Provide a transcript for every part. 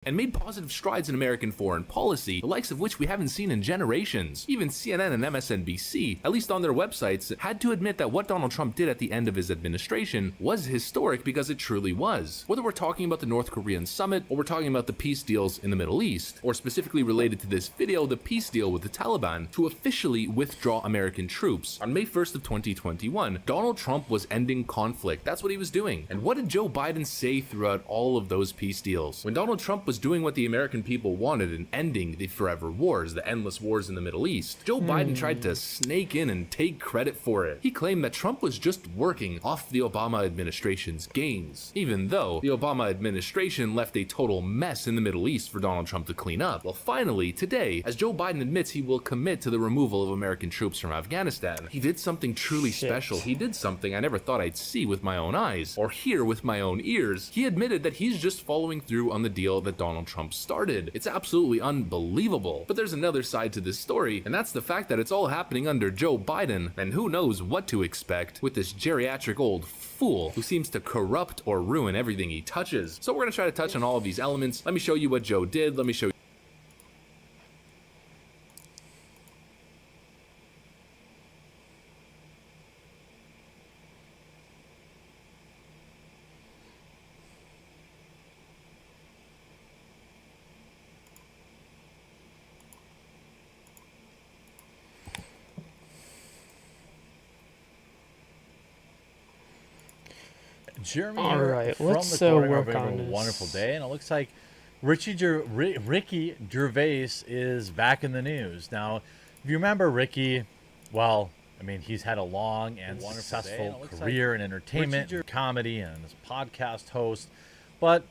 and made positive strides in American foreign policy, the likes of which we haven't seen in generations. Even CNN and MSNBC, at least on their websites, had to admit that what Donald Trump did at the end of his administration was historic because it truly was. Whether we're talking about the North Korean summit, or we're talking about the peace deals in the Middle East, or specifically related to this video, the peace deal with the Taliban to officially withdraw American troops. On May 1st of 2021, Donald Trump was ending conflict. That's what he was doing. And what did Joe Biden say throughout all of those peace deals? When Donald Trump was doing what the American people wanted and ending the forever wars, the endless wars in the Middle East, Joe Biden tried to snake in and take credit for it. He claimed that Trump was just working off the Obama administration's gains, even though the Obama administration left a total mess in the Middle East for Donald Trump to clean up. Well, finally, today, as Joe Biden admits he will commit to the removal of American troops from Afghanistan, he did something truly special. He did something I never thought I'd see with my own eyes, or hear with my own ears. He admitted that he's just following through on the deal that Donald Trump started. It's absolutely unbelievable. But there's another side to this story, and that's the fact that it's all happening under Joe Biden, and who knows what to expect with this geriatric old fool who seems to corrupt or ruin everything he touches. So we're gonna try to touch on all of these elements. Let me show you what Joe did. Let me show you Jeremy, all right, from let's the corner work of on a this. wonderful day, and it looks like Ricky Gervais is back in the news. Now, if you remember Ricky, well, I mean, he's had a long and successful career in entertainment, comedy, and as a podcast host, but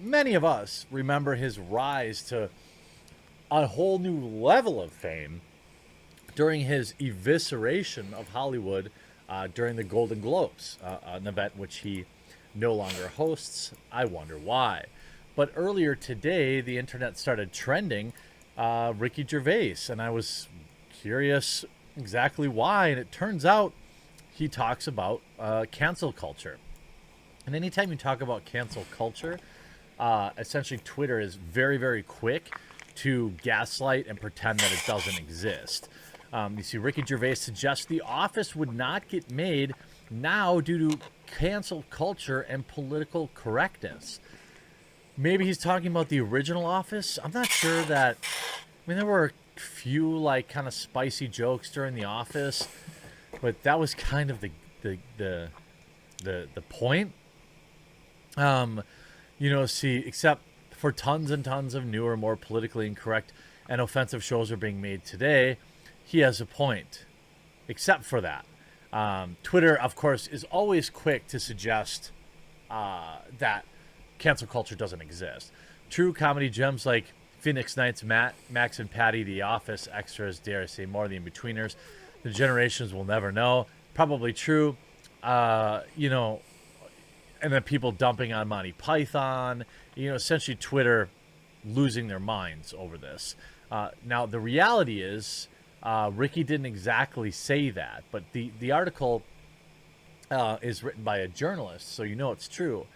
many of us remember his rise to a whole new level of fame during his evisceration of Hollywood during the Golden Globes, an event which he no longer hosts. I wonder why. But earlier today, the internet started trending Ricky Gervais, and I was curious exactly why. And it turns out he talks about cancel culture. And anytime you talk about cancel culture, essentially Twitter is very, very quick to gaslight and pretend that it doesn't exist. You see, Ricky Gervais suggests The Office would not get made now due to cancel culture and political correctness. Maybe he's talking about the original Office. I'm not sure that. I mean, there were a few like kind of spicy jokes during The Office, but that was kind of the point. See, except for tons and tons of newer, more politically incorrect and offensive shows are being made today. He has a point, except for that. Twitter, of course, is always quick to suggest that cancel culture doesn't exist. True comedy gems like Phoenix Nights, Max and Patty, The Office, Extras, dare I say more, The In-Betweeners, the generations will never know. Probably true. And then people dumping on Monty Python. Essentially Twitter losing their minds over this. Now, the reality is, Ricky didn't exactly say that, but the article is written by a journalist, so it's true,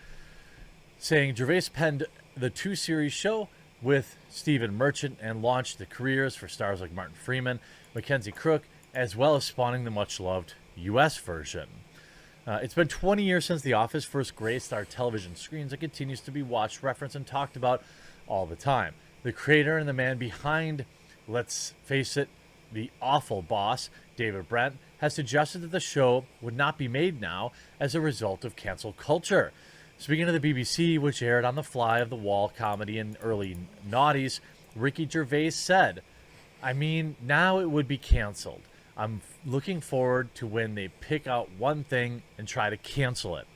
saying Gervais penned the 2-series show with Stephen Merchant and launched the careers for stars like Martin Freeman, Mackenzie Crook, as well as spawning the much-loved U.S. version. It's been 20 years since The Office first graced our television screens and continues to be watched, referenced, and talked about all the time. The creator and the man behind, let's face it, the awful boss, David Brent, has suggested that the show would not be made now as a result of cancel culture. Speaking of the BBC, which aired on the fly of the wall comedy in early noughties, Ricky Gervais said, I mean, now it would be canceled. I'm looking forward to when they pick out one thing and try to cancel it.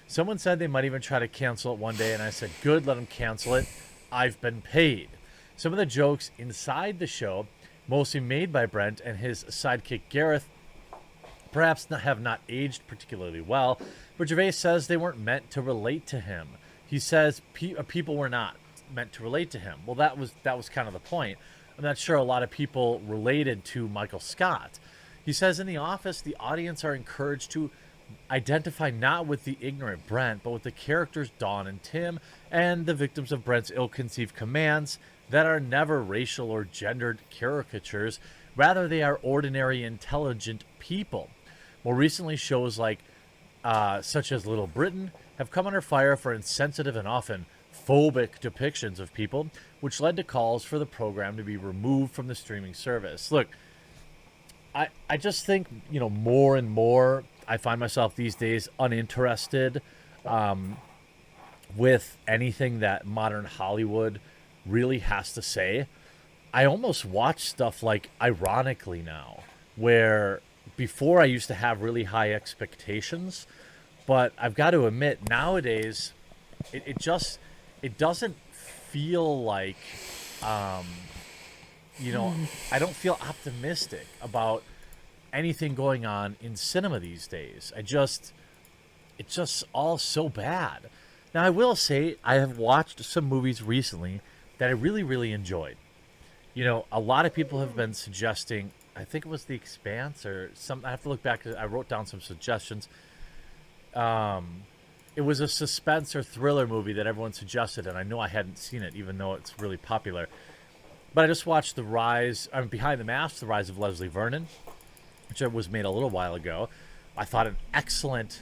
Someone said they might even try to cancel it one day, and I said, good, let them cancel it. I've been paid. Some of the jokes inside the show, mostly made by Brent and his sidekick Gareth, perhaps have not aged particularly well, but Gervais says they weren't meant to relate to him. He says people were not meant to relate to him. Well, that was kind of the point. I'm not sure a lot of people related to Michael Scott. He says in The Office, the audience are encouraged to identify not with the ignorant Brent, but with the characters Dawn and Tim, and the victims of Brent's ill-conceived commands that are never racial or gendered caricatures. Rather, they are ordinary, intelligent people. More recently, shows like such as Little Britain have come under fire for insensitive and often phobic depictions of people, which led to calls for the program to be removed from the streaming service. Look, I just think, more and more I find myself these days uninterested with anything that modern Hollywood really has to say. I almost watch stuff like ironically now, where before I used to have really high expectations, but I've got to admit nowadays it doesn't feel like I don't feel optimistic about anything going on in cinema these days. It's just all so bad. Now, I will say I have watched some movies recently that I really, really enjoyed. A lot of people have been suggesting, I think it was The Expanse or some, I have to look back, I wrote down some suggestions. It was a suspense or thriller movie that everyone suggested, and I know I hadn't seen it, even though it's really popular. But I just watched Behind the Mask, The Rise of Leslie Vernon, which was made a little while ago. I thought an excellent,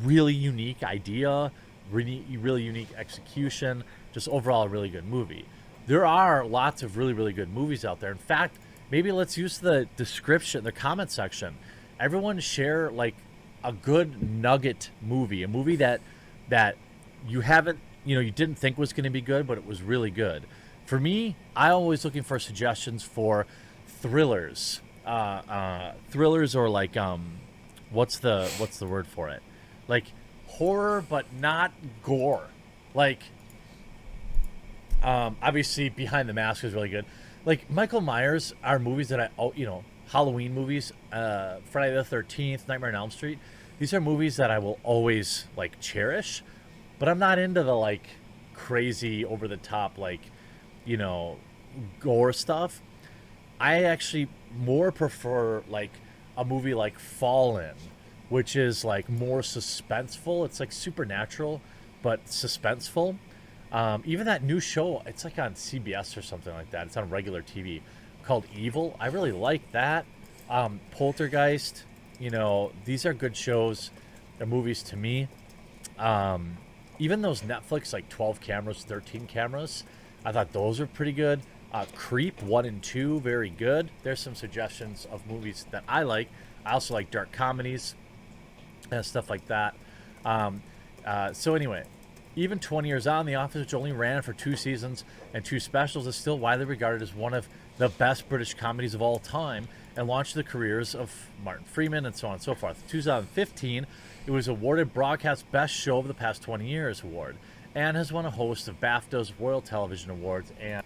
really unique idea, really unique execution, just overall a really good movie. There are lots of really, really good movies out there. In fact, maybe let's use the description, the comment section. Everyone share like a good nugget movie, a movie that you haven't, you didn't think was going to be good, but it was really good. For me, I'm always looking for suggestions for thrillers, thrillers or like what's the word for it? Like horror, but not gore. Like obviously, Behind the Mask is really good. Like Michael Myers are movies that Halloween movies, Friday the 13th, Nightmare on Elm Street. These are movies that I will always like cherish, but I'm not into the like crazy over the top like gore stuff. I actually more prefer like a movie like Fallen, which is like more suspenseful. It's like supernatural, but suspenseful. Even that new show, it's like on CBS or something like that. It's on regular TV called Evil. I really like that. Poltergeist, these are good shows. They're movies to me. Even those Netflix, like 12 cameras, 13 cameras, I thought those were pretty good. Creep 1 and 2, very good. There's some suggestions of movies that I like. I also like dark comedies and stuff like that. So anyway, even 20 years on, The Office, which only ran for 2 seasons and 2 specials, is still widely regarded as one of the best British comedies of all time and launched the careers of Martin Freeman and so on and so forth. In 2015, it was awarded Broadcast Best Show of the Past 20 Years award and has won a host of BAFTAs, Royal Television Awards, and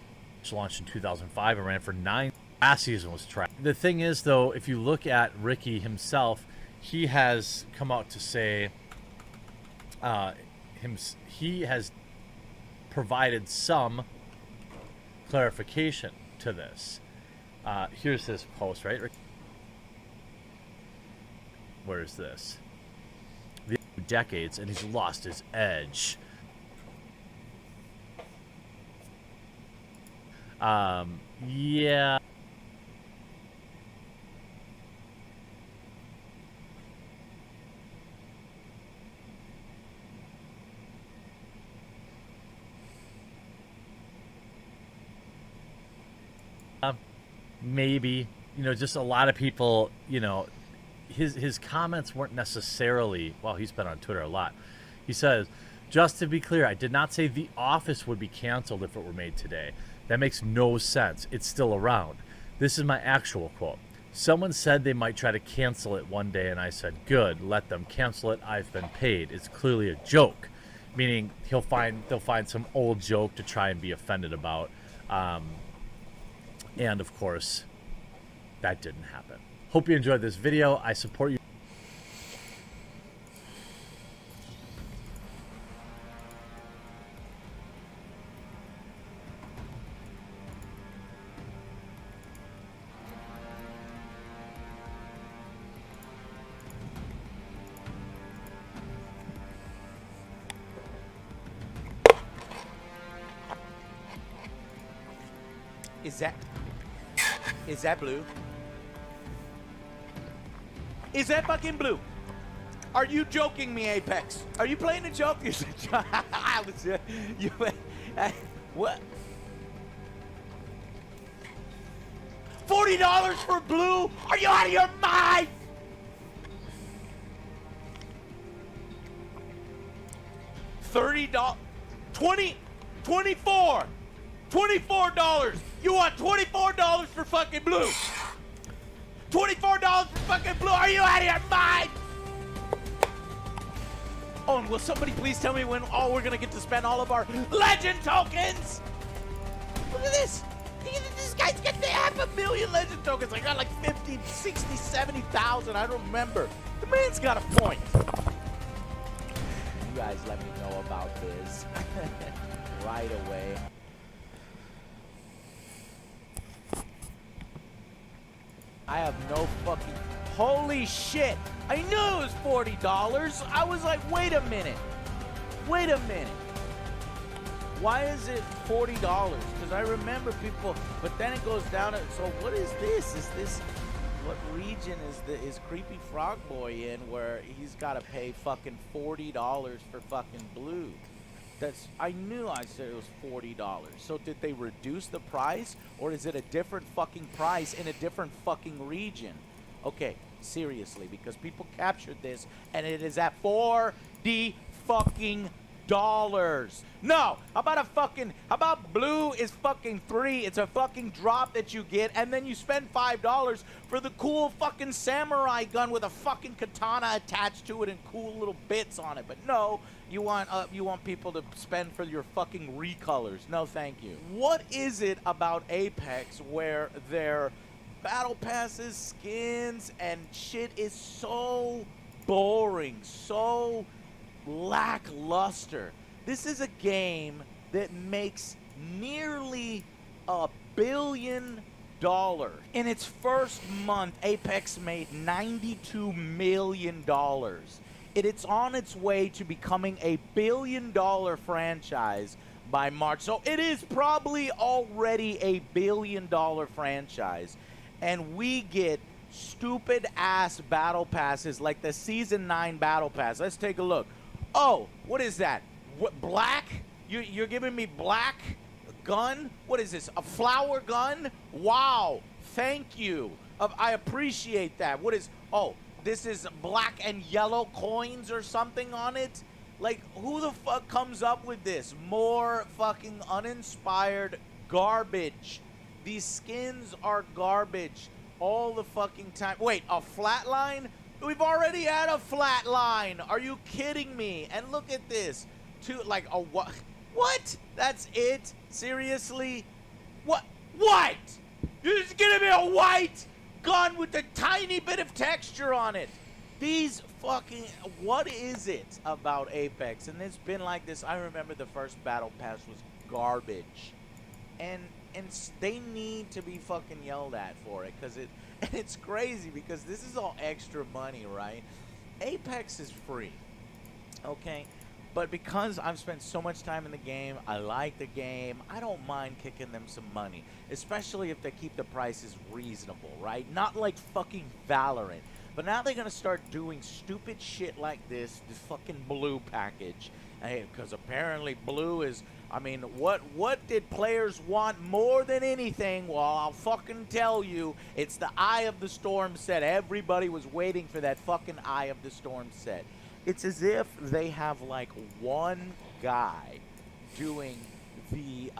launched in 2005 and ran for 9. Last season was tracked. The thing is, though, if you look at Ricky himself, he has come out to say he has provided some clarification to this. Here's his post, right? Where is this? The decades, and he's lost his edge. Yeah. Maybe, just a lot of people, his comments weren't necessarily, well, he's been on Twitter a lot. He says, just to be clear, I did not say The Office would be canceled if it were made today. That makes no sense. It's still around. This is my actual quote. Someone said they might try to cancel it one day, and I said, good, let them cancel it. I've been paid. It's clearly a joke. Meaning they'll find some old joke to try and be offended about. And of course, that didn't happen. Hope you enjoyed this video. I support you. Is that blue? Is that fucking blue? Are you joking me, Apex? Are you playing a joke? I was, what? $40 for blue? Are you out of your mind? $30, 20, 24, $24. You want $24 for fucking blue? $24 for fucking blue? Are you out of your mind? Oh, and will somebody please tell me when we're gonna get to spend all of our legend tokens? Look at this. This guy's getting $500,000 legend tokens. I got like 50, 60, 70,000. I don't remember. The man's got a point. You guys let me know about this right away. I have no fucking... Holy shit! I knew it was $40. I was like, wait a minute. Wait a minute. Why is it $40? Because I remember people... But then it goes down to... So what is this? Is this... What region is Creepy Frog Boy in where he's got to pay fucking $40 for fucking blue? That's, I knew I said it was $40. So did they reduce the price, or is it a different fucking price in a different fucking region? Okay, seriously, because people captured this and it is at $40 fucking dollars. No, how about blue is fucking $3. It's a fucking drop that you get, and then you spend $5 for the cool fucking samurai gun with a fucking katana attached to it and cool little bits on it. But no, you want people to spend for your fucking recolors. No, thank you. What is it about Apex where their battle passes, skins, and shit is so boring, so lackluster? This is a game that makes nearly $1 billion. In its first month, Apex made $92 million. It's on its way to becoming a $1 billion franchise by March. So it is probably already a $1 billion franchise. And we get stupid ass battle passes like the Season 9 battle pass. Let's take a look. Oh, what is that? What, black? You're giving me black gun? What is this? A flower gun? Wow. Thank you. I appreciate that. What is... Oh, this is black and yellow coins or something on it? Like, who the fuck comes up with this? More fucking uninspired garbage. These skins are garbage all the fucking time. Wait, a flatline? We've already had a flatline. Are you kidding me? And look at this. Like a what? What? That's it? Seriously? What? What? You're just giving me a white gun with a tiny bit of texture on it. These fucking... What is it about Apex? And it's been like this. I remember the first battle pass was garbage. And they need to be fucking yelled at for it, because it's crazy, because this is all extra money, right? Apex is free, okay? But because I've spent so much time in the game, I like the game, I don't mind kicking them some money, especially if they keep the prices reasonable, right? Not like fucking Valorant. But now they're gonna start doing stupid shit like this fucking blue package. Because apparently blue is... I mean, what did players want more than anything? Well, I'll fucking tell you. It's the Eye of the Storm set. Everybody was waiting for that fucking Eye of the Storm set. It's as if they have, like, one guy doing the,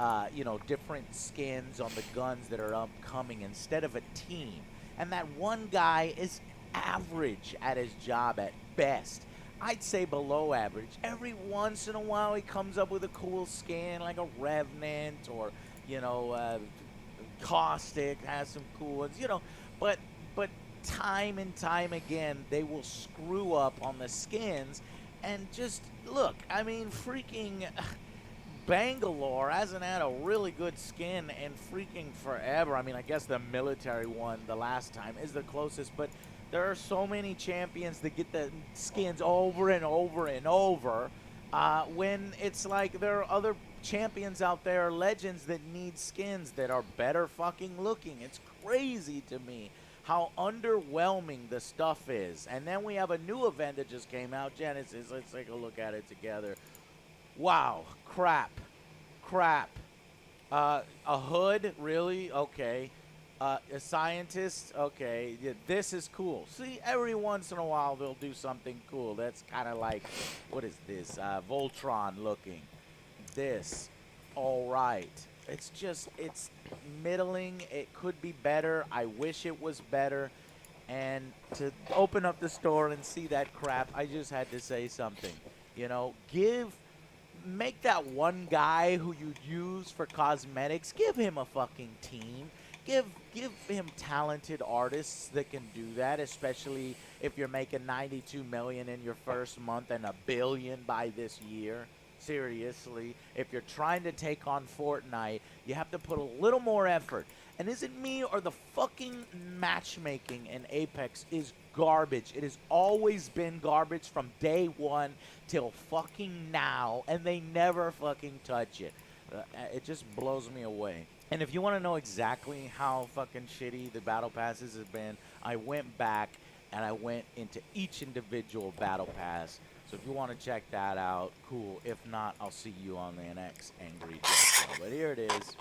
different skins on the guns that are upcoming instead of a team. And that one guy is average at his job at best. I'd say below average. Every once in a while he comes up with a cool skin like a Revenant or, Caustic has some cool ones, but time and time again they will screw up on the skins. And just look, I mean, freaking Bangalore hasn't had a really good skin in freaking forever. I mean, I guess the military one the last time is the closest, but there are so many champions that get the skins over and over and over when it's like there are other champions out there, legends that need skins that are better fucking looking. It's crazy to me how underwhelming the stuff is. And then we have a new event that just came out, Genesis. Let's take a look at it together. Wow, crap. A hood, really? Okay. A scientist, okay. Yeah, this is cool. See, every once in a while they'll do something cool. That's kind of like, what is this? Voltron looking. This, all right. It's just, it's middling. It could be better. I wish it was better. And to open up the store and see that crap, I just had to say something. You know, make that one guy who you use for cosmetics, give him a fucking team. Give him talented artists that can do that, especially if you're making 92 million in your first month and $1 billion by this year. Seriously, if you're trying to take on Fortnite, you have to put a little more effort. And is it me or the fucking matchmaking in Apex is garbage? It has always been garbage from day one till fucking now, and they never fucking touch it. It just blows me away. And if you want to know exactly how fucking shitty the battle passes have been, I went back and I went into each individual battle pass. So if you want to check that out, cool. If not, I'll see you on the next Angry Joe. But here it is.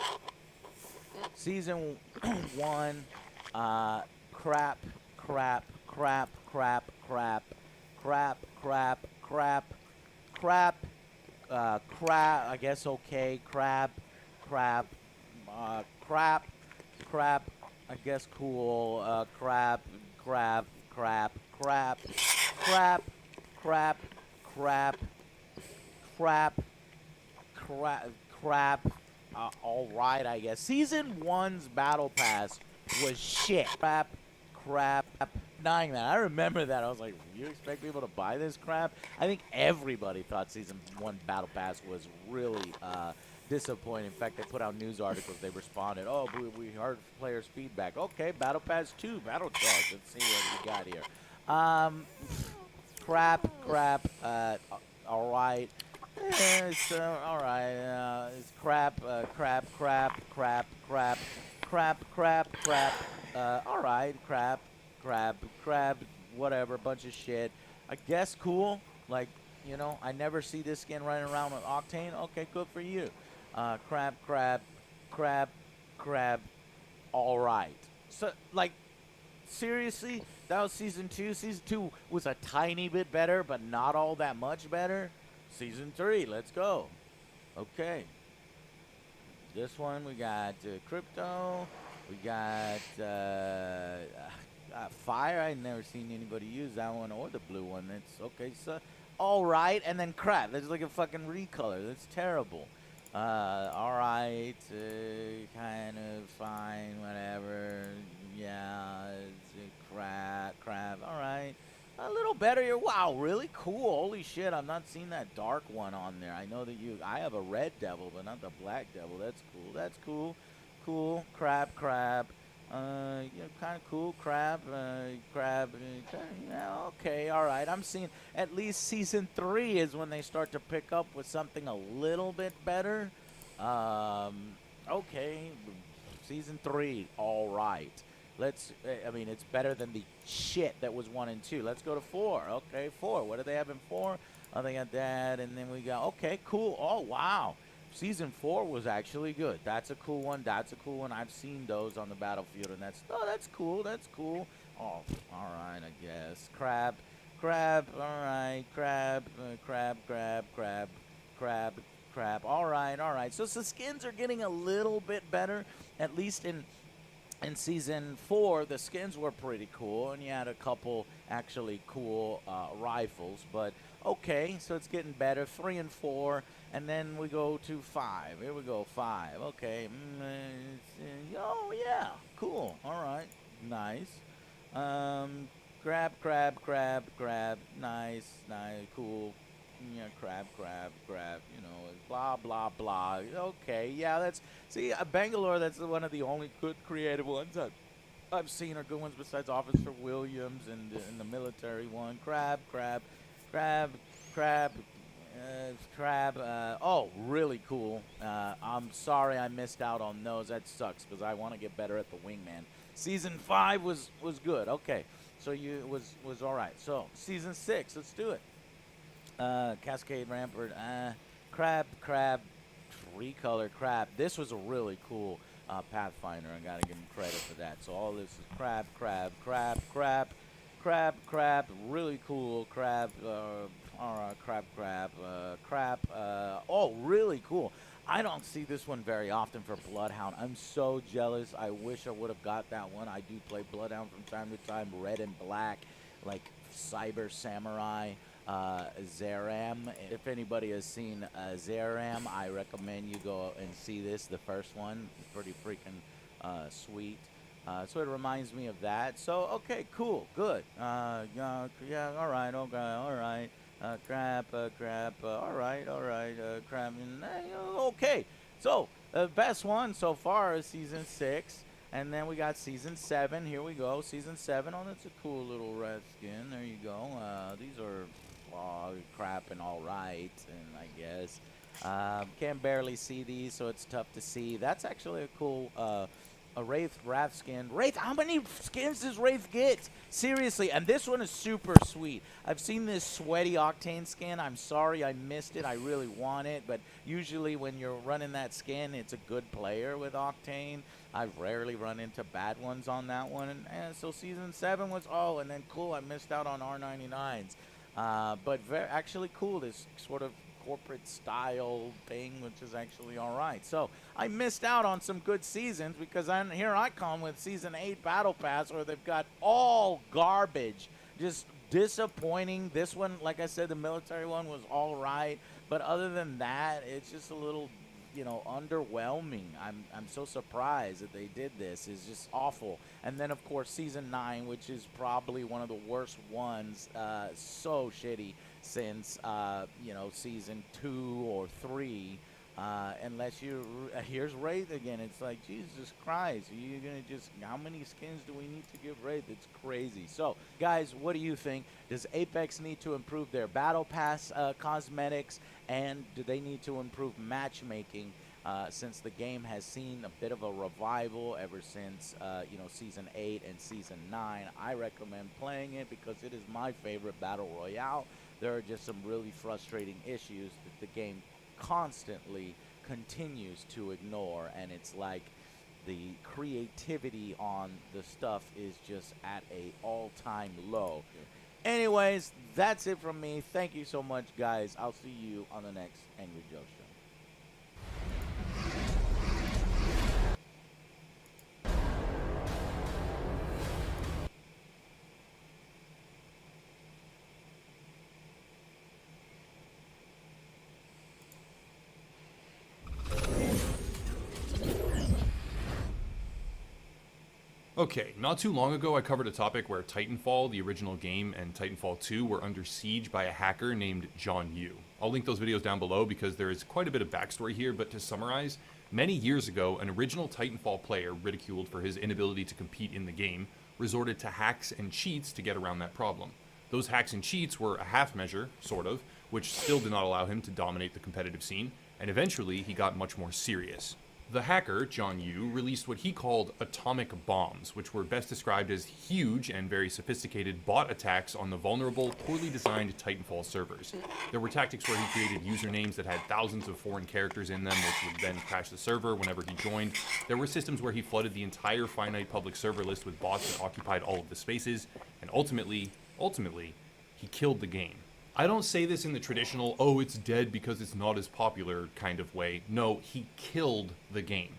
Season 1, crap, I guess okay, crap, I guess cool, crap, all right, I guess. Season 1's battle pass was shit. Crap. Denying that. I remember that. I was like, you expect people to buy this crap? I think everybody thought Season 1 battle pass was really disappointing. In fact, they put out news articles. They responded, oh, we heard players' feedback. Okay, battle pass 2, battle charge. Let's see what we got here. Crap. All right. It's all right. It's crap. All right. Crap. Whatever. Bunch of shit. I guess cool. Like, you know, I never see this skin running around with Octane. Okay, good for you. Crap. All right. So, like, seriously, that was Season 2. Season 2 was a tiny bit better, but not all that much better. Season 3, let's go. Okay. This one, we got Crypto. We got Fire. I've never seen anybody use that one or the blue one. That's okay. So, all right. And then crap. That's like a fucking recolor. That's terrible. All right. Kind of fine. Whatever. Yeah. It's crap. All right. A little better here. Wow, really cool. Holy shit, I've not seen that dark one on there. I know that I have a red devil, but not the black devil. That's cool. Cool. Crab. Yeah, kind of cool. Crab. Yeah, okay, all right. I'm seeing at least Season 3 is when they start to pick up with something a little bit better. Okay. Season 3, all right. It's better than the shit that was 1 and 2. Let's go to 4. Okay, 4. What do they have in 4? Oh, they got that, and then we got, okay, cool. Oh, wow. Season 4 was actually good. That's a cool one. I've seen those on the battlefield, and that's cool. Oh, all right, I guess. Crab. All right. Crab. All right. So the skins are getting a little bit better, at least in Season 4, the skins were pretty cool, and you had a couple actually cool rifles. But okay, so it's getting better. 3 and 4, and then we go to 5. Here we go, 5. Okay. Oh yeah, cool. All right, nice. Grab. Nice, cool. Yeah, crab, you know, blah, blah, blah. Okay, yeah, Bangalore, that's one of the only good creative ones I've seen are good ones besides Officer Williams and the military one. Crab. Crab. Oh, really cool. I'm sorry I missed out on those. That sucks because I want to get better at the wingman. Season 5 was good. Okay, so you was all right. So season 6, let's do it. Cascade Rampart. Crab. Three-color crab. This was a really cool Pathfinder. I gotta give him credit for that. So all this is crab. Really cool crab. All right, crab. Oh, really cool. I don't see this one very often for Bloodhound. I'm so jealous. I wish I would have got that one. I do play Bloodhound from time to time, red and black, like Cyber Samurai, Zeram. If anybody has seen Zeram, I recommend you go and see this, the first one. Pretty freaking sweet. So it reminds me of that. So, okay, cool, good. Yeah, all right, okay, all right. Crab, all right, crab, okay. So, the best one so far is Season 6, and then we got Season 7. Here we go, Season 7. Oh, that's a cool little red skin. There you go. These are crap and all right, and I guess. Can barely see these, so it's tough to see. That's actually a cool a Wrath skin. Wraith, how many skins does Wraith get? Seriously, and this one is super sweet. I've seen this sweaty Octane skin. I'm sorry I missed it. I really want it, but usually when you're running that skin, it's a good player with Octane. I've rarely run into bad ones on that one. And so Season 7 was, oh, and then cool, I missed out on R99s. But actually cool, this sort of corporate style thing, which is actually all right. So I missed out on some good seasons because here I come with Season 8 Battle Pass where they've got all garbage, just disappointing. This one, like I said, the military one was all right, but other than that, it's just a little, underwhelming. I'm so surprised that they did this. It's just awful. And then of course Season 9, which is probably one of the worst ones, so shitty since Season 2 or 3, unless here's Wraith again. It's like, Jesus Christ, are you gonna how many skins do we need to give Wraith? It's crazy. So guys, what do you think? Does Apex need to improve their battle pass cosmetics, and do they need to improve matchmaking, since the game has seen a bit of a revival ever since Season 8 and Season 9? I recommend playing it because it is my favorite battle royale. There are just some really frustrating issues that the game constantly continues to ignore, and it's like the creativity on the stuff is just at a all-time low. Anyways, that's it from me. Thank you so much, guys. I'll see you on the next Angry Joe Show. Okay, not too long ago I covered a topic where Titanfall, the original game, and Titanfall 2 were under siege by a hacker named John Yu. I'll link those videos down below because there is quite a bit of backstory here, but to summarize, many years ago, an original Titanfall player, ridiculed for his inability to compete in the game, resorted to hacks and cheats to get around that problem. Those hacks and cheats were a half measure, sort of, which still did not allow him to dominate the competitive scene, and eventually he got much more serious. The hacker, John Yu, released what he called atomic bombs, which were best described as huge and very sophisticated bot attacks on the vulnerable, poorly designed Titanfall servers. There were tactics where he created usernames that had thousands of foreign characters in them, which would then crash the server whenever he joined. There were systems where he flooded the entire finite public server list with bots that occupied all of the spaces, and ultimately, he killed the game. I don't say this in the traditional, oh, it's dead because it's not as popular kind of way. No, he killed the game.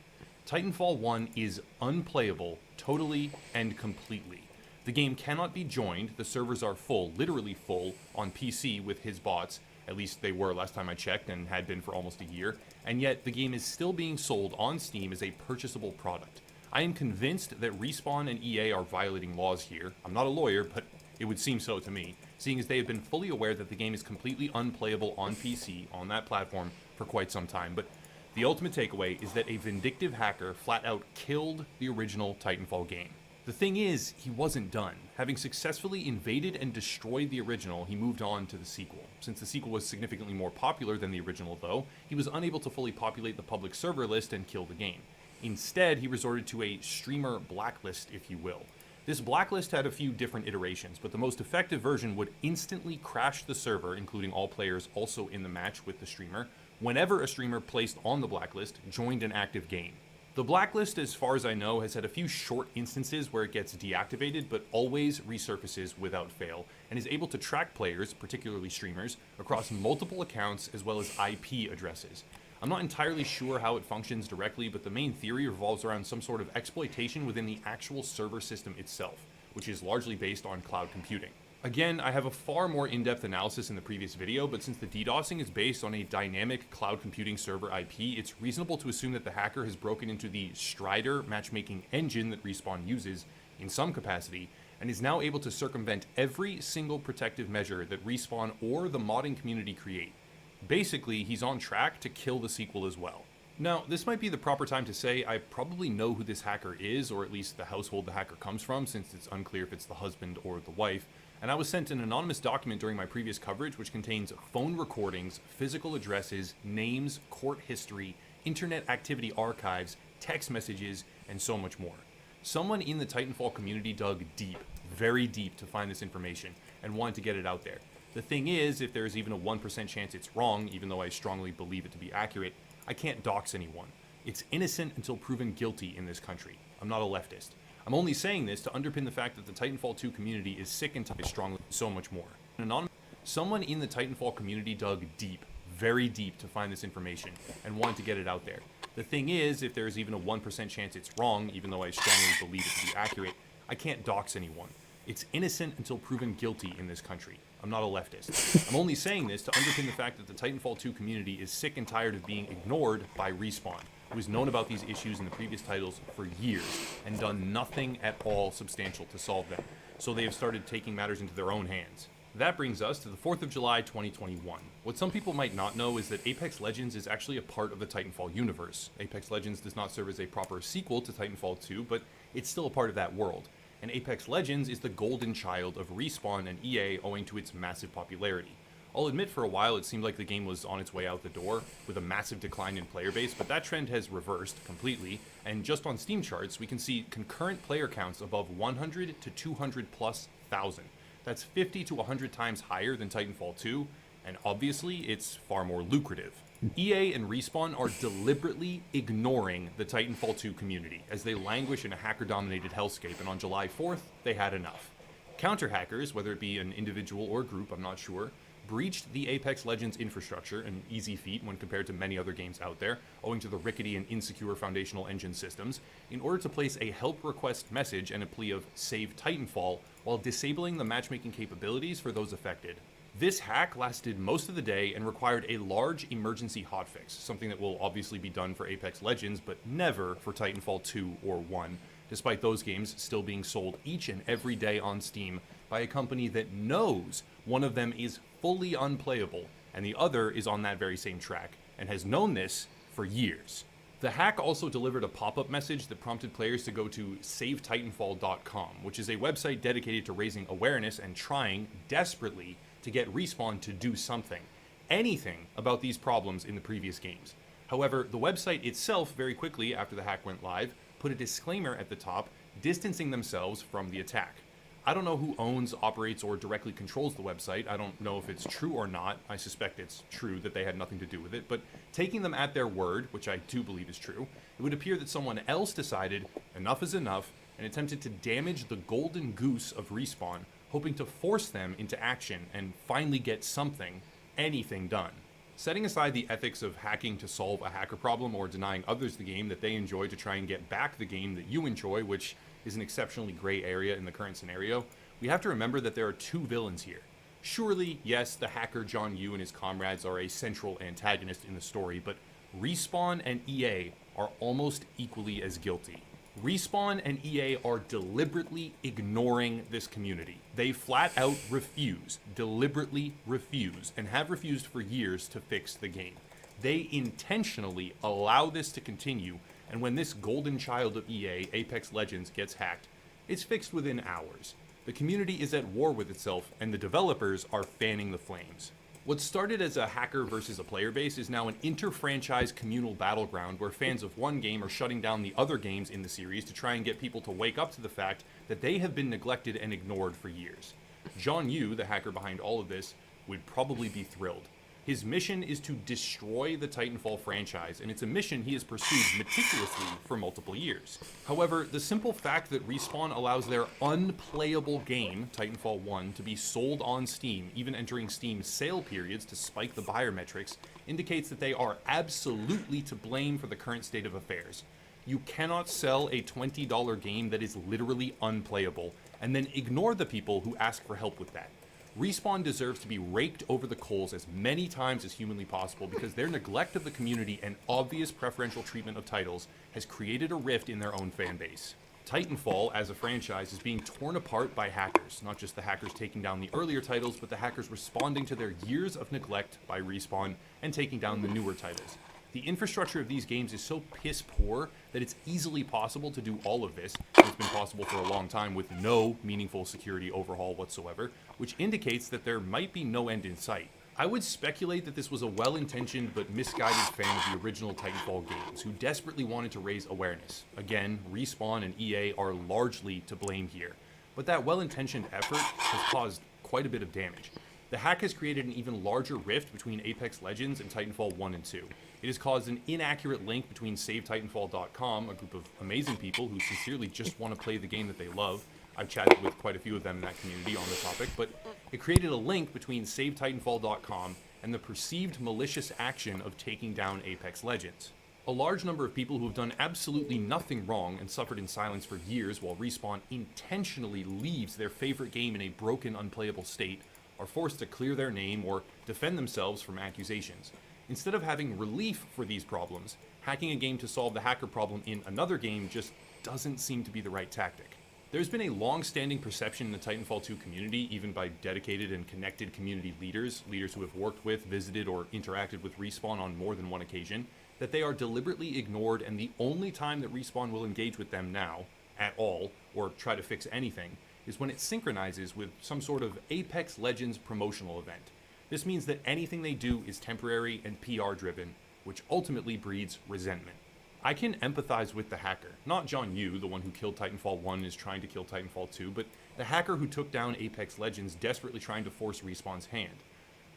Titanfall 1 is unplayable, totally and completely. The game cannot be joined, the servers are full, literally full, on PC with his bots. At least they were last time I checked and had been for almost a year. And yet, the game is still being sold on Steam as a purchasable product. I am convinced that Respawn and EA are violating laws here. I'm not a lawyer, but it would seem so to me, seeing as they have been fully aware that the game is completely unplayable on PC, on that platform, for quite some time. But the ultimate takeaway is that a vindictive hacker flat out killed the original Titanfall game. The thing is, he wasn't done. Having successfully invaded and destroyed the original, he moved on to the sequel. Since the sequel was significantly more popular than the original though, he was unable to fully populate the public server list and kill the game. Instead, he resorted to a streamer blacklist, if you will. This blacklist had a few different iterations, but the most effective version would instantly crash the server, including all players also in the match with the streamer, whenever a streamer placed on the blacklist joined an active game. The blacklist, as far as I know, has had a few short instances where it gets deactivated, but always resurfaces without fail, and is able to track players, particularly streamers, across multiple accounts as well as IP addresses. I'm not entirely sure how it functions directly, but the main theory revolves around some sort of exploitation within the actual server system itself, which is largely based on cloud computing. Again, I have a far more in-depth analysis in the previous video, but since the DDoSing is based on a dynamic cloud computing server IP, it's reasonable to assume that the hacker has broken into the Strider matchmaking engine that Respawn uses in some capacity, and is now able to circumvent every single protective measure that Respawn or the modding community create. Basically, he's on track to kill the sequel as well. Now, this might be the proper time to say I probably know who this hacker is, or at least the household the hacker comes from, since it's unclear if it's the husband or the wife. And I was sent an anonymous document during my previous coverage which contains phone recordings, physical addresses, names, court history, internet activity archives, text messages, and so much more. Someone in the Titanfall community dug deep, very deep, to find this information, and wanted to get it out there. The thing is, if there's even a 1% chance it's wrong, even though I strongly believe it to be accurate, I can't dox anyone. It's innocent until proven guilty in this country. I'm not a leftist. I'm only saying this to underpin the fact that the Titanfall 2 community is sick and tired strongly, so much more. Someone in the Titanfall community dug deep, very deep, to find this information, and wanted to get it out there. The thing is, if there's even a 1% chance it's wrong, even though I strongly believe it to be accurate, I can't dox anyone. It's innocent until proven guilty in this country. I'm not a leftist. I'm only saying this to underpin the fact that the Titanfall 2 community is sick and tired of being ignored by Respawn, who has known about these issues in the previous titles for years and done nothing at all substantial to solve them, so they have started taking matters into their own hands. That brings us to the 4th of July 2021. What some people might not know is that Apex Legends is actually a part of the Titanfall universe. Apex Legends does not serve as a proper sequel to Titanfall 2, but it's still a part of that world. And Apex Legends is the golden child of Respawn and EA owing to its massive popularity. I'll admit for a while it seemed like the game was on its way out the door, with a massive decline in player base, but that trend has reversed completely, and just on Steam charts we can see concurrent player counts above 100 to 200 plus thousand. That's 50 to 100 times higher than Titanfall 2, and obviously it's far more lucrative. EA and Respawn are deliberately ignoring the Titanfall 2 community as they languish in a hacker-dominated hellscape, and on July 4th, they had enough. Counter-hackers, whether it be an individual or group, I'm not sure, breached the Apex Legends infrastructure, an easy feat when compared to many other games out there, owing to the rickety and insecure foundational engine systems, in order to place a help request message and a plea of save Titanfall while disabling the matchmaking capabilities for those affected. This hack lasted most of the day and required a large emergency hotfix, something that will obviously be done for Apex Legends, but never for Titanfall 2 or 1, despite those games still being sold each and every day on Steam by a company that knows one of them is fully unplayable and the other is on that very same track, and has known this for years. The hack also delivered a pop-up message that prompted players to go to savetitanfall.com, which is a website dedicated to raising awareness and trying, desperately, to get Respawn to do something, anything, about these problems in the previous games. However, the website itself very quickly after the hack went live put a disclaimer at the top distancing themselves from the attack. I don't know who owns, operates, or directly controls the website. I don't know if it's true or not. I suspect it's true that they had nothing to do with it, but taking them at their word, which I do believe is true, it would appear that someone else decided enough is enough and attempted to damage the golden goose of Respawn, hoping to force them into action and finally get something, anything done. Setting aside the ethics of hacking to solve a hacker problem or denying others the game that they enjoy to try and get back the game that you enjoy, which is an exceptionally gray area in the current scenario, we have to remember that there are two villains here. Surely, yes, the hacker John Yu and his comrades are a central antagonist in the story, but Respawn and EA are almost equally as guilty. Respawn and EA are deliberately ignoring this community. They flat out refuse, deliberately refuse, and have refused for years to fix the game. They intentionally allow this to continue, and when this golden child of EA, Apex Legends, gets hacked, It's fixed within hours. The community is at war with itself, and the developers are fanning the flames. What started as a hacker versus a player base is now an inter-franchise communal battleground where fans of one game are shutting down the other games in the series to try and get people to wake up to the fact that they have been neglected and ignored for years. John Yu, the hacker behind all of this, would probably be thrilled. His mission is to destroy the Titanfall franchise, and it's a mission he has pursued meticulously for multiple years. However, the simple fact that Respawn allows their unplayable game, Titanfall 1, to be sold on Steam, even entering Steam's sale periods to spike the buyer metrics, indicates that they are absolutely to blame for the current state of affairs. You cannot sell a $20 game that is literally unplayable, and then ignore the people who ask for help with that. Respawn deserves to be raked over the coals as many times as humanly possible because their neglect of the community and obvious preferential treatment of titles has created a rift in their own fan base. Titanfall, as a franchise, is being torn apart by hackers, not just the hackers taking down the earlier titles, but the hackers responding to their years of neglect by Respawn and taking down the newer titles. The infrastructure of these games is so piss poor that it's easily possible to do all of this, and it's been possible for a long time with no meaningful security overhaul whatsoever, which indicates that there might be no end in sight. I would speculate that this was a well-intentioned but misguided fan of the original Titanfall games who desperately wanted to raise awareness. Again, Respawn and EA are largely to blame here, but that well-intentioned effort has caused quite a bit of damage. The hack has created an even larger rift between Apex Legends and Titanfall 1 and 2. It has caused an inaccurate link between SaveTitanfall.com, a group of amazing people who sincerely just want to play the game that they love. I've chatted with quite a few of them in that community on the topic, but it created a link between SaveTitanfall.com and the perceived malicious action of taking down Apex Legends. A large number of people who have done absolutely nothing wrong and suffered in silence for years while Respawn intentionally leaves their favorite game in a broken, unplayable state are forced to clear their name or defend themselves from accusations. Instead of having relief for these problems, hacking a game to solve the hacker problem in another game just doesn't seem to be the right tactic. There's been a long-standing perception in the Titanfall 2 community, even by dedicated and connected community leaders who have worked with, visited, or interacted with Respawn on more than one occasion, that they are deliberately ignored, and the only time that Respawn will engage with them now, at all, or try to fix anything, is when it synchronizes with some sort of Apex Legends promotional event. This means that anything they do is temporary and PR-driven, which ultimately breeds resentment. I can empathize with the hacker, not John Yu, the one who killed Titanfall 1 and is trying to kill Titanfall 2, but the hacker who took down Apex Legends desperately trying to force Respawn's hand.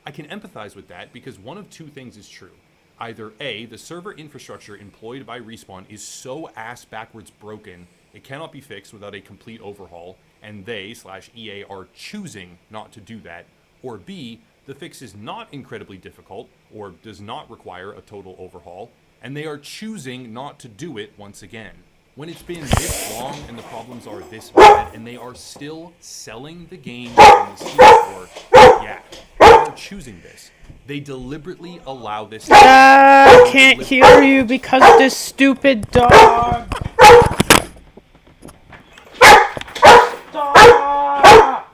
I can empathize with that because one of two things is true. Either A, the server infrastructure employed by Respawn is so ass-backwards broken, it cannot be fixed without a complete overhaul, and they/EA are choosing not to do that, or B, the fix is not incredibly difficult, or does not require a total overhaul, and they are choosing not to do it once again. When it's been this long and the problems are this bad, and they are still selling the game on the Steam store, yeah, they are choosing this. They deliberately allow this to I can't hear you because of this stupid dog. Stop!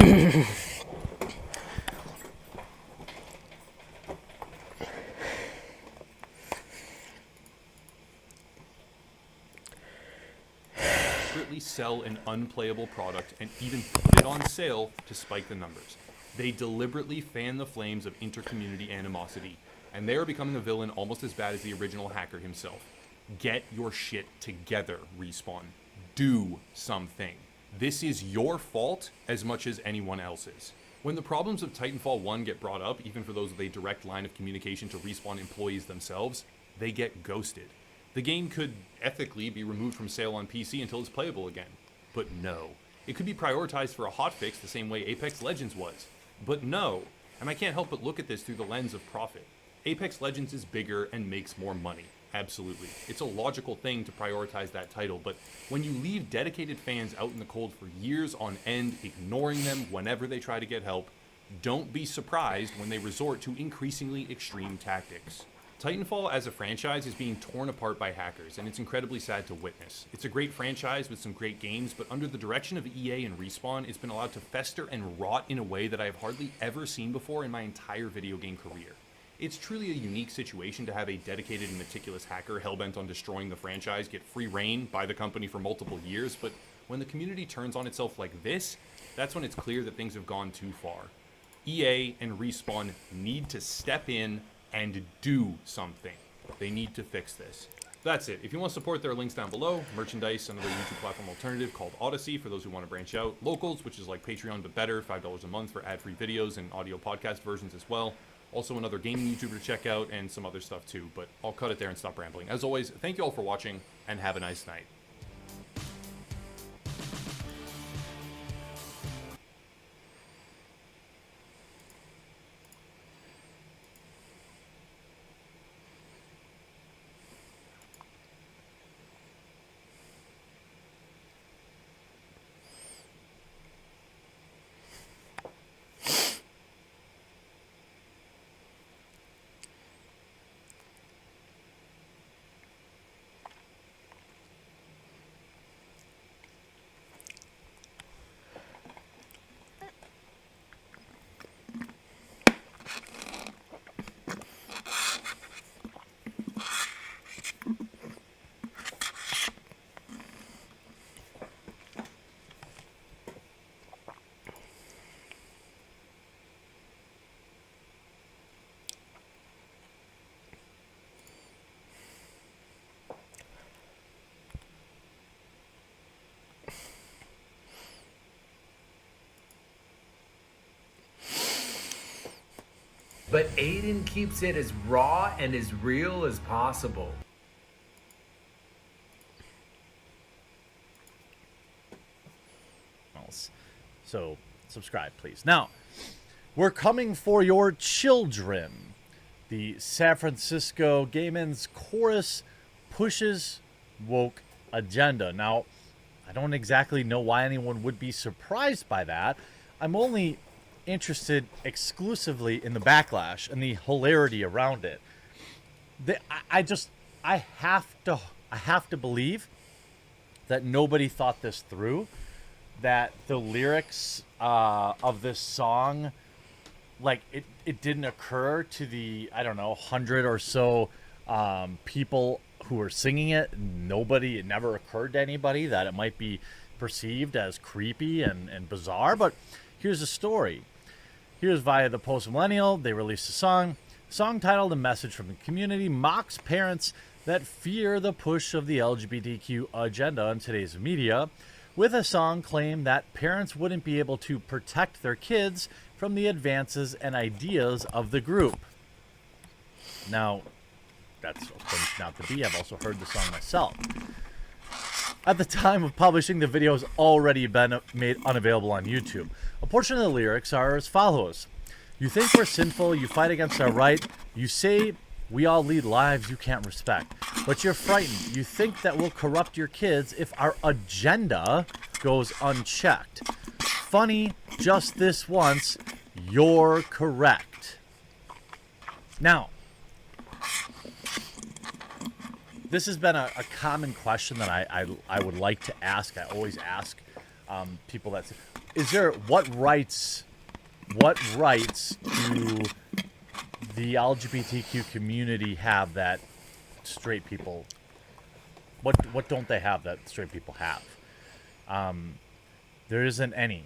Secretly sell an unplayable product and even put it on sale to spike the numbers. They deliberately fan the flames of inter-community animosity, and they are becoming a villain almost as bad as the original hacker himself. Get your shit together, Respawn. Do something. This is your fault as much as anyone else's. When the problems of Titanfall 1 get brought up, even for those with a direct line of communication to Respawn employees themselves, they get ghosted. The game could ethically be removed from sale on PC until it's playable again. But no. It could be prioritized for a hotfix the same way Apex Legends was. But no. And I can't help but look at this through the lens of profit. Apex Legends is bigger and makes more money. Absolutely. It's a logical thing to prioritize that title, but when you leave dedicated fans out in the cold for years on end, ignoring them whenever they try to get help, don't be surprised when they resort to increasingly extreme tactics. Titanfall as a franchise is being torn apart by hackers, and it's incredibly sad to witness. It's a great franchise with some great games, but under the direction of EA and Respawn, it's been allowed to fester and rot in a way that I have hardly ever seen before in my entire video game career. It's truly a unique situation to have a dedicated and meticulous hacker hellbent on destroying the franchise get free reign by the company for multiple years, but when the community turns on itself like this, that's when it's clear that things have gone too far. EA and Respawn need to step in and do something. They need to fix this. That's it. If you want to support, there are links down below. Merchandise, another YouTube platform alternative called Odyssey for those who want to branch out. Locals, which is like Patreon but better, $5 a month for ad-free videos and audio podcast versions as well. Also another gaming YouTuber to check out, and some other stuff too, but I'll cut it there and stop rambling. As always, thank you all for watching, and have a nice night. But Aiden keeps it as raw and as real as possible. So subscribe, please. Now, we're coming for your children. The San Francisco Gay Men's Chorus pushes woke agenda. Now, I don't exactly know why anyone would be surprised by that. I'm only interested exclusively in the backlash and the hilarity around it. I have to believe that nobody thought this through, that the lyrics of this song, like it didn't occur to the, I don't know, 100 or so people who were singing it. It never occurred to anybody that it might be perceived as creepy and bizarre. But here's the story. Here's via the Post Millennial. They released a song. Song titled "A Message from the Community" mocks parents that fear the push of the LGBTQ agenda in today's media, with a song claim that parents wouldn't be able to protect their kids from the advances and ideas of the group. Now, that's according not to be. I've also heard the song myself. At the time of publishing, the video has already been made unavailable on YouTube. A portion of the lyrics are as follows. You think we're sinful, you fight against our right, you say we all lead lives you can't respect, but you're frightened. You think that we'll corrupt your kids if our agenda goes unchecked. Funny, just this once, you're correct. Now, this has been a common question that I would like to ask. I always ask people that, what rights do the LGBTQ community have that straight people, what don't they have that straight people have? There isn't any.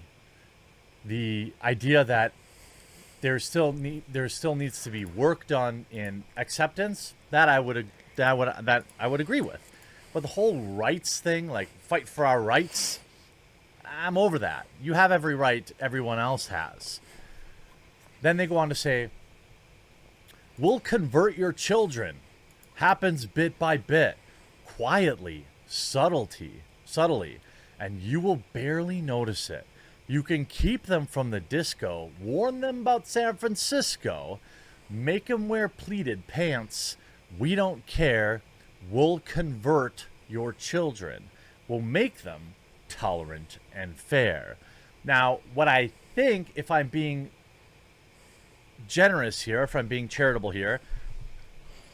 The idea that there still needs to be work done in acceptance, that I would agree with. But the whole rights thing, like fight for our rights, I'm over that. You have every right everyone else has. Then they go on to say, we'll convert your children. Happens bit by bit, quietly, subtly, and you will barely notice it. You can keep them from the disco, warn them about San Francisco, make them wear pleated pants. We don't care. We'll convert your children. We'll make them tolerant and fair. Now, what I think, if I'm being generous here, if I'm being charitable here,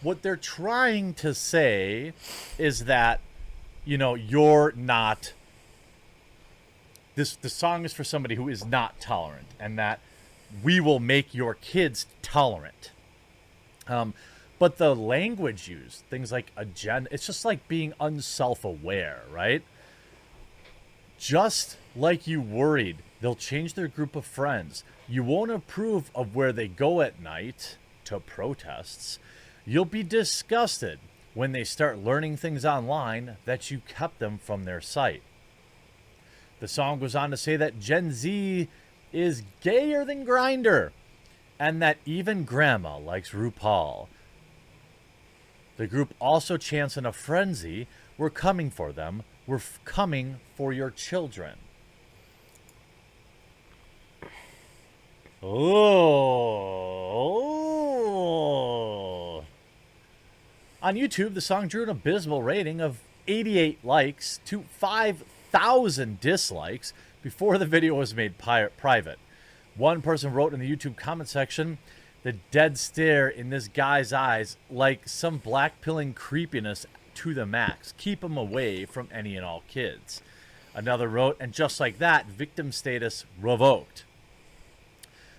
what they're trying to say is that, you're not... The song is for somebody who is not tolerant, and that we will make your kids tolerant. But the language used, things like agenda, it's just like being unself-aware, right? Just like you worried they'll change their group of friends, you won't approve of where they go at night to protests. You'll be disgusted when they start learning things online that you kept them from their sight. The song goes on to say that Gen Z is gayer than Grindr, and that even grandma likes RuPaul. The group also chants in a frenzy, we're coming for them, we're coming for your children. Oh. On YouTube, the song drew an abysmal rating of 88 likes to 5,000 dislikes before the video was made private. One person wrote in the YouTube comment section, the dead stare in this guy's eyes like some black-pilling creepiness to the max. Keep him away from any and all kids. Another wrote, and just like that, victim status revoked.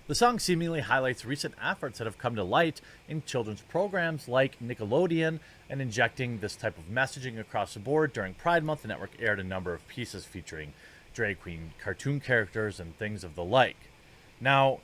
The song seemingly highlights recent efforts that have come to light in children's programs like Nickelodeon, and injecting this type of messaging across the board. During Pride Month, the network aired a number of pieces featuring drag queen cartoon characters and things of the like. Now,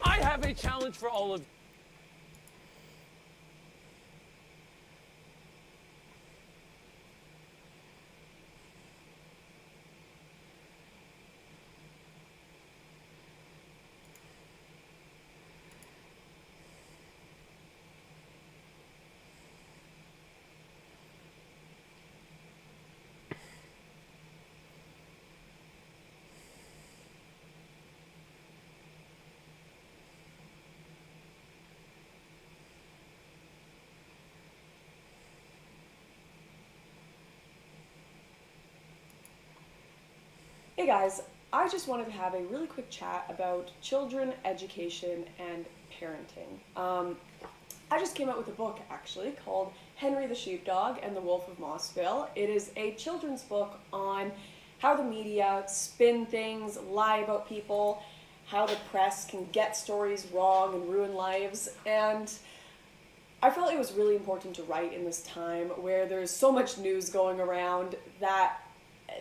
I have a challenge for all of you. Hey guys, I just wanted to have a really quick chat about children, education, and parenting. I just came out with a book, actually, called Henry the Sheepdog and the Wolf of Mossville. It is a children's book on how the media spin things, lie about people, how the press can get stories wrong and ruin lives, and I felt it was really important to write in this time where there's so much news going around that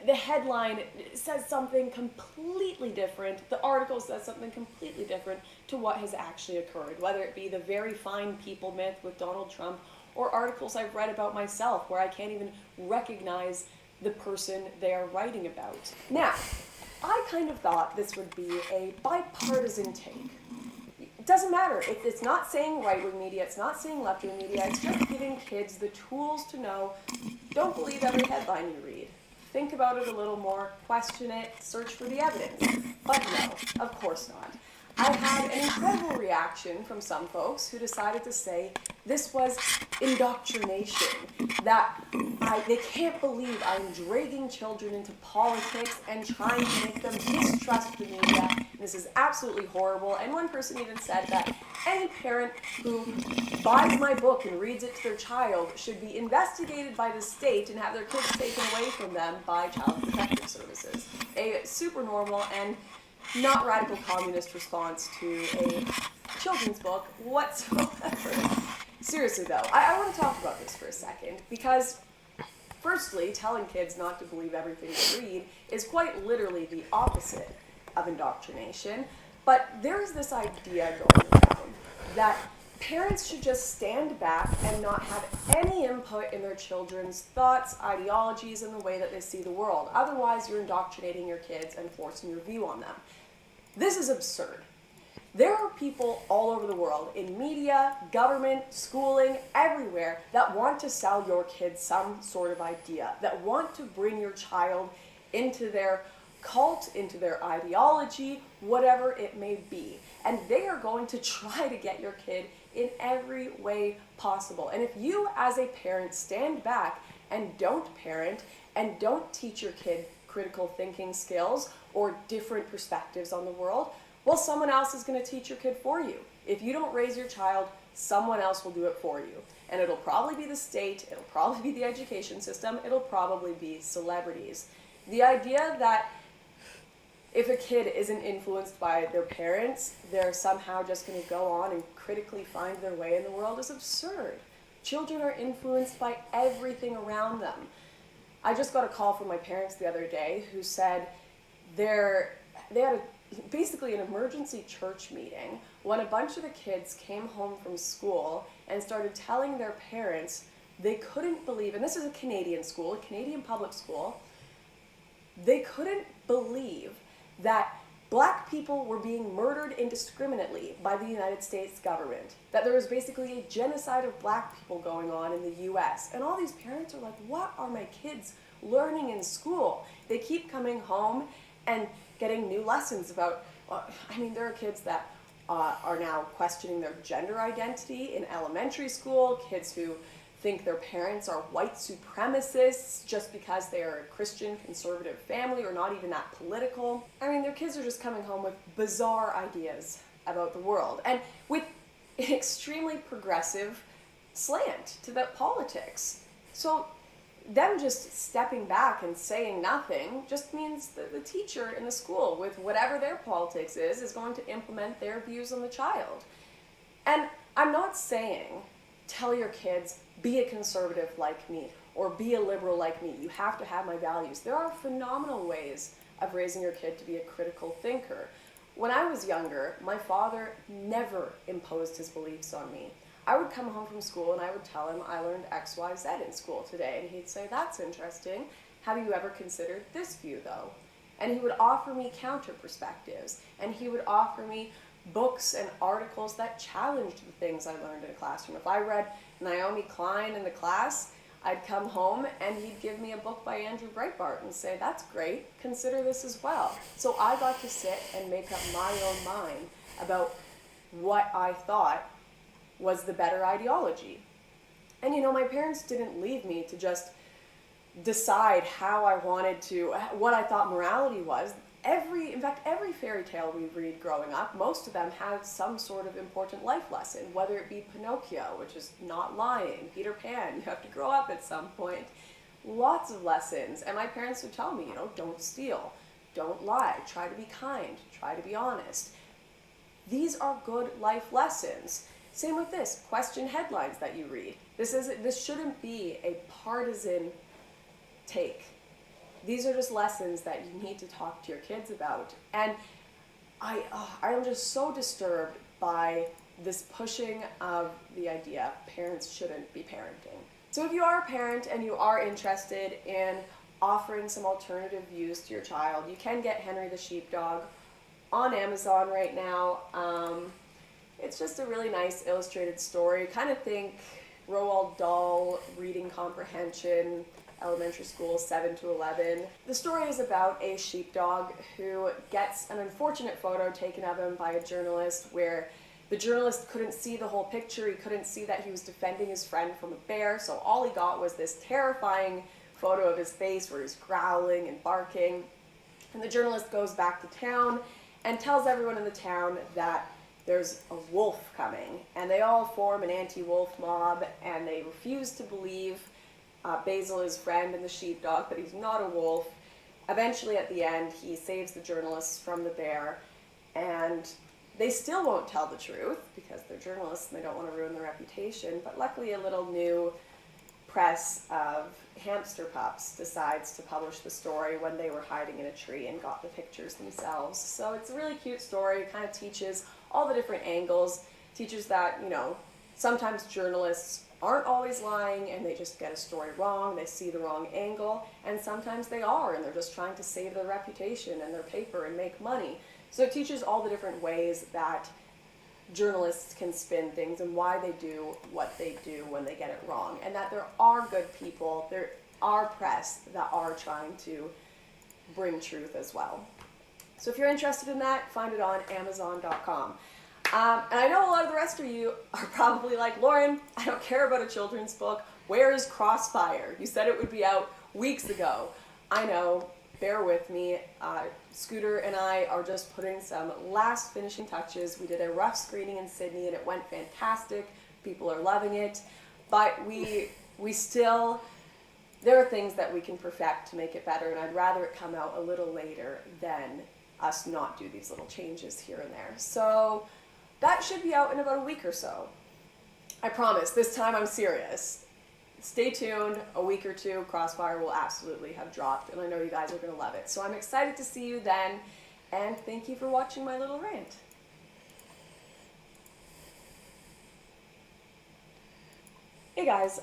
the headline says something completely different, the article says something completely different to what has actually occurred, whether it be the very fine people myth with Donald Trump or articles I've read about myself where I can't even recognize the person they are writing about. Now, I kind of thought this would be a bipartisan take. It doesn't matter. It's not saying right-wing media, it's not saying left-wing media, it's just giving kids the tools to know, don't believe every headline you read. Think about it a little more, question it, search for the evidence. But no, of course not. I had an incredible reaction from some folks who decided to say this was indoctrination, that they can't believe I'm dragging children into politics and trying to make them distrust the media. This is absolutely horrible. And one person even said that any parent who buys my book and reads it to their child should be investigated by the state and have their kids taken away from them by Child Protective Services. A super normal and not radical communist response to a children's book whatsoever. Seriously though, I want to talk about this for a second because firstly, telling kids not to believe everything they read is quite literally the opposite of indoctrination, but there's this idea going around that parents should just stand back and not have any input in their children's thoughts, ideologies, and the way that they see the world. Otherwise, you're indoctrinating your kids and forcing your view on them. This is absurd. There are people all over the world, in media, government, schooling, everywhere, that want to sell your kids some sort of idea, that want to bring your child into their cult, into their ideology, whatever it may be. And they are going to try to get your kid in every way possible. And if you as a parent stand back and don't parent and don't teach your kid critical thinking skills or different perspectives on the world, well, someone else is going to teach your kid for you. If you don't raise your child, someone else will do it for you. And it'll probably be the state, it'll probably be the education system, it'll probably be celebrities. The idea that if a kid isn't influenced by their parents, they're somehow just going to go on and critically find their way in the world is absurd. Children are influenced by everything around them. I just got a call from my parents the other day who said they had basically an emergency church meeting when a bunch of the kids came home from school and started telling their parents they couldn't believe, and this is a Canadian school, a Canadian public school, they couldn't believe that black people were being murdered indiscriminately by the United States government, that there was basically a genocide of black people going on in the US. And all these parents are like, what are my kids learning in school? They keep coming home and getting new lessons about, there are kids that are now questioning their gender identity in elementary school, kids who think their parents are white supremacists just because they are a Christian conservative family or not even that political. Their kids are just coming home with bizarre ideas about the world and with an extremely progressive slant to the politics. So them just stepping back and saying nothing just means that the teacher in the school with whatever their politics is going to implement their views on the child. And I'm not saying tell your kids, be a conservative like me, or be a liberal like me. You have to have my values. There are phenomenal ways of raising your kid to be a critical thinker. When I was younger, my father never imposed his beliefs on me. I would come home from school and I would tell him I learned X, Y, Z in school today. And he'd say, that's interesting. Have you ever considered this view though? And he would offer me counter perspectives. And he would offer me books and articles that challenged the things I learned in a classroom. If I read Naomi Klein in the class, I'd come home and he'd give me a book by Andrew Breitbart and say, that's great, consider this as well. So I got to sit and make up my own mind about what I thought was the better ideology. And my parents didn't leave me to just decide how I wanted to, what I thought morality was. In fact, every fairy tale we read growing up, most of them have some sort of important life lesson, whether it be Pinocchio, which is not lying, Peter Pan, you have to grow up at some point. Lots of lessons. And my parents would tell me, don't steal, don't lie, try to be kind, try to be honest. These are good life lessons. Same with this, question headlines that you read. This shouldn't be a partisan take. These are just lessons that you need to talk to your kids about. And I am just so disturbed by this pushing of the idea parents shouldn't be parenting. So if you are a parent and you are interested in offering some alternative views to your child, you can get Henry the Sheepdog on Amazon right now. It's just a really nice illustrated story. Kind of think Roald Dahl reading comprehension, elementary school 7 to 11. The story is about a sheepdog who gets an unfortunate photo taken of him by a journalist where the journalist couldn't see the whole picture. He couldn't see that he was defending his friend from a bear, so all he got was this terrifying photo of his face where he's growling and barking. And the journalist goes back to town and tells everyone in the town that there's a wolf coming, and they all form an anti-wolf mob, and they refuse to believe Basil, his friend, and the sheepdog, that he's not a wolf. Eventually, at the end, he saves the journalists from the bear, and they still won't tell the truth because they're journalists and they don't want to ruin their reputation. But luckily, a little new press of hamster pups decides to publish the story when they were hiding in a tree and got the pictures themselves. So it's a really cute story. It kind of teaches all the different angles, teaches that, you know, sometimes journalists aren't always lying and they just get a story wrong, they see the wrong angle, and sometimes they are and they're just trying to save their reputation and their paper and make money. So it teaches all the different ways that journalists can spin things and why they do what they do when they get it wrong, and that there are good people, there are press that are trying to bring truth as well. So if you're interested in that, find it on Amazon.com. And I know a lot of the rest of you are probably like, Lauren, I don't care about a children's book. Where is Crossfire? You said it would be out weeks ago. I know, bear with me. Scooter and I are just putting some last finishing touches. We did a rough screening in Sydney and it went fantastic. People are loving it. But we still, there are things that we can perfect to make it better, and I'd rather it come out a little later than us not do these little changes here and there. So that should be out in about a week or so. I promise, this time I'm serious. Stay tuned, a week or two, Crossfire will absolutely have dropped, and I know you guys are going to love it. So I'm excited to see you then, and thank you for watching my little rant. Hey guys.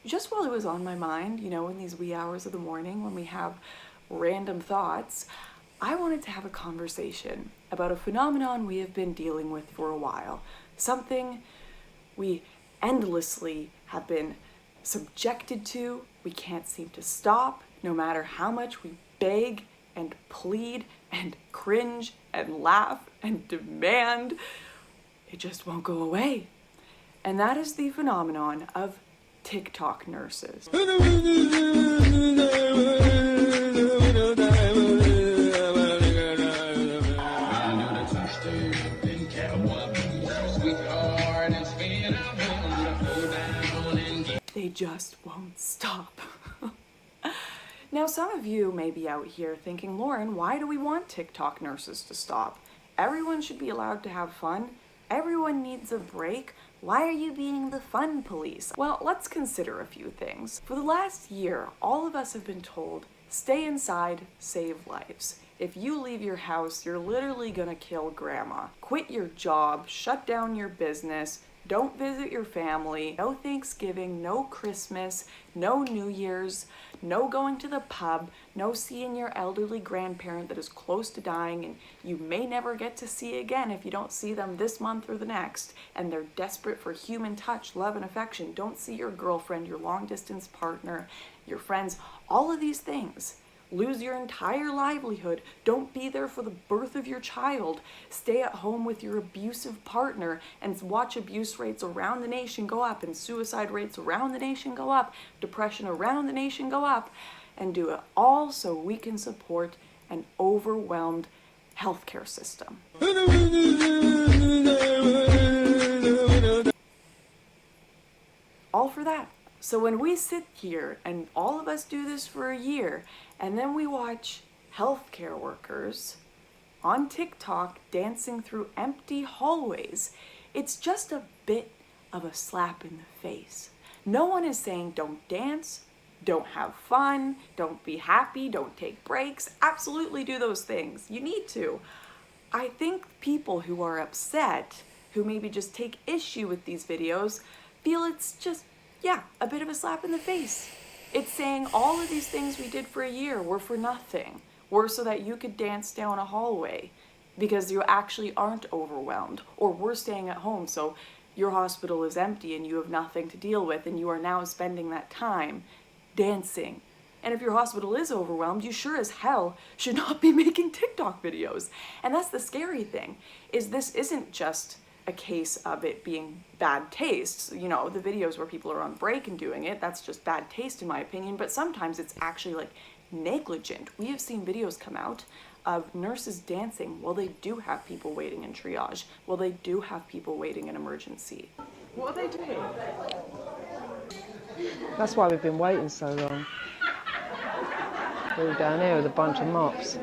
Just while it was on my mind, you know, in these wee hours of the morning when we have random thoughts, I wanted to have a conversation about a phenomenon we have been dealing with for a while. Something we endlessly have been subjected to, we can't seem to stop, no matter how much we beg and plead and cringe and laugh and demand, it just won't go away. And that is the phenomenon of TikTok nurses. They just won't stop. Now, some of you may be out here thinking, Lauren, why do we want TikTok nurses to stop? Everyone should be allowed to have fun. Everyone needs a break. Why are you being the fun police? Well, let's consider a few things. For the last year, all of us have been told, stay inside, save lives. If you leave your house, you're literally gonna kill grandma. Quit your job, shut down your business, Don't visit your family. No Thanksgiving, no Christmas, no New Year's, no going to the pub, no seeing your elderly grandparent that is close to dying and you may never get to see again if you don't see them this month or the next, and they're desperate for human touch, love, and affection. Don't see your girlfriend, your long-distance partner, your friends, all of these things. Lose your entire livelihood. Don't be there for the birth of your child. Stay at home with your abusive partner and watch abuse rates around the nation go up and suicide rates around the nation go up, depression around the nation go up, and do it all so we can support an overwhelmed healthcare system. All for that. So when we sit here and all of us do this for a year and then we watch healthcare workers on TikTok dancing through empty hallways, it's just a bit of a slap in the face. No one is saying don't dance, don't have fun, don't be happy, don't take breaks. Absolutely do those things. You need to. I think people who are upset, who maybe just take issue with these videos, feel it's just, yeah, a bit of a slap in the face. It's saying all of these things we did for a year were for nothing. Were so that you could dance down a hallway because you actually aren't overwhelmed. Or we're staying at home so your hospital is empty and you have nothing to deal with and you are now spending that time dancing. And if your hospital is overwhelmed, you sure as hell should not be making TikTok videos. And that's the scary thing, is this isn't just a case of it being bad taste. You know, the videos where people are on break and doing it, that's just bad taste in my opinion, but sometimes it's actually like negligent. We have seen videos come out of nurses dancing while they do have people waiting in triage, while they do have people waiting in emergency. What are they doing? That's why we've been waiting so long. We're all down here with a bunch of mops.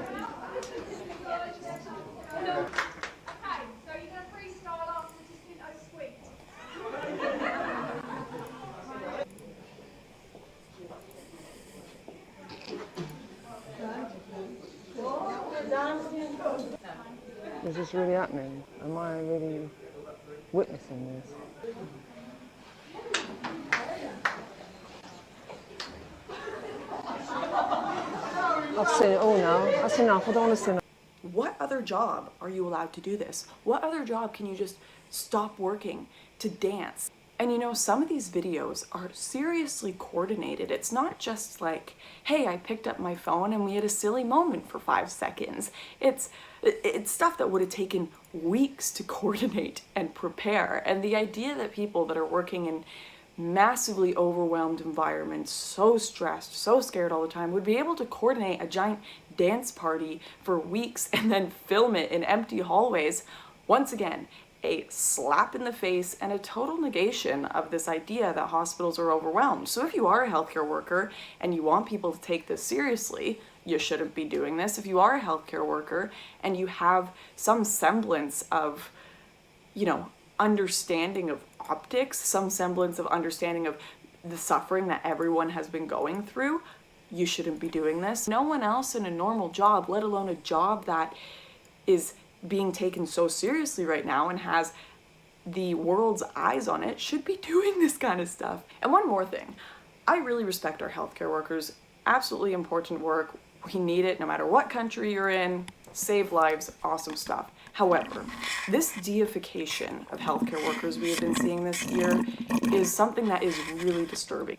Is this really happening? Am I really witnessing this? I've seen it all now. That's enough. I don't want to see it. What other job are you allowed to do this? What other job can you just stop working to dance? And you know, some of these videos are seriously coordinated. It's not just like, hey, I picked up my phone and we had a silly moment for 5 seconds. It's stuff that would have taken weeks to coordinate and prepare. And the idea that people that are working in massively overwhelmed environments, so stressed, so scared all the time, would be able to coordinate a giant dance party for weeks and then film it in empty hallways. Once again, a slap in the face and a total negation of this idea that hospitals are overwhelmed. So if you are a healthcare worker and you want people to take this seriously, you shouldn't be doing this. If you are a healthcare worker and you have some semblance of, you know, understanding of optics, some semblance of understanding of the suffering that everyone has been going through, you shouldn't be doing this. No one else in a normal job, let alone a job that is being taken so seriously right now and has the world's eyes on it, should be doing this kind of stuff. And one more thing, I really respect our healthcare workers. Absolutely important work. We need it no matter what country you're in. Save lives, awesome stuff. However, this deification of healthcare workers we have been seeing this year is something that is really disturbing.